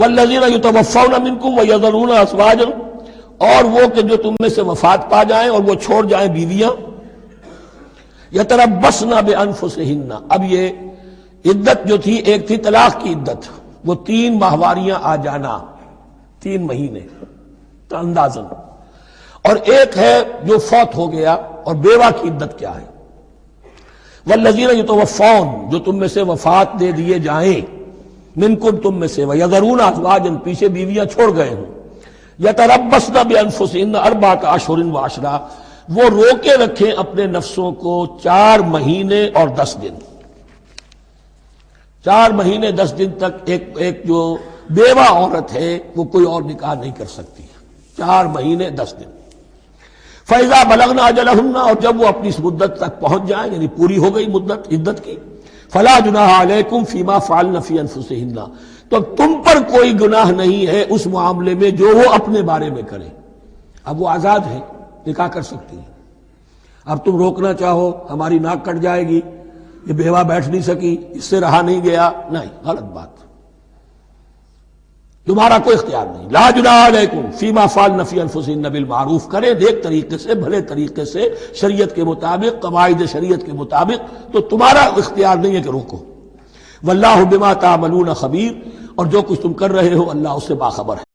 والذین یتوفون منکم ویذرون ازواجا، اور وہ کہ جو تم میں سے وفات پا جائیں اور وہ چھوڑ جائیں بیویاں، یتربصن بانفسہن، اب یہ عدت جو تھی ایک تھی طلاق کی عدت، وہ 3 ماہواریاں آ جانا، 3 مہینے اندازن، اور ایک ہے جو فوت ہو گیا، اور بیوہ کی عدت کیا ہے؟ والذین یتوفون، جو تم میں سے وفات دے دیے جائیں، منکم تم میں سے، ویذرون ازواجا، پیچھے بیویاں چھوڑ گئے ہوں، یتربصن بانفسہن 4 اشہر وعشرا، وہ روکے رکھیں اپنے نفسوں کو 4 مہینے اور 10 دن، 4 مہینے 10 دن تک ایک جو بیوہ عورت ہے وہ کوئی اور نکاح نہیں کر سکتی، 4 مہینے 10 دن۔ فَإِذَا بَلَغْنَ أَجَلَهُنَّ، اور جب وہ اپنی اس مدت تک پہنچ جائیں، یعنی پوری ہو گئی مدت عدت کی، فَلَا جُنَاحَ عَلَيْكُمْ فِي مَا فَعَلْنَ فِي أَنفُسِهِنَّ، تو تم پر کوئی گناہ نہیں ہے اس معاملے میں جو وہ اپنے بارے میں کریں۔ اب وہ آزاد ہے، نکاح کر سکتی ہے۔ اب تم روکنا چاہو، ہماری ناک کٹ جائے گی، یہ بیوہ بیٹھ نہیں سکی، اس سے رہا نہیں گیا، نہیں، غلط بات، تمہارا کوئی اختیار نہیں۔ لا جناح علیکم فیما فعلن فی انفسہن بالمعروف، کریں نیک طریقے سے، بھلے طریقے سے، شریعت کے مطابق، قواعد شریعت کے مطابق، تو تمہارا اختیار نہیں ہے کہ روکو۔ واللہ بما تعملون خبیر، اور جو کچھ تم کر رہے ہو اللہ اس سے باخبر ہے۔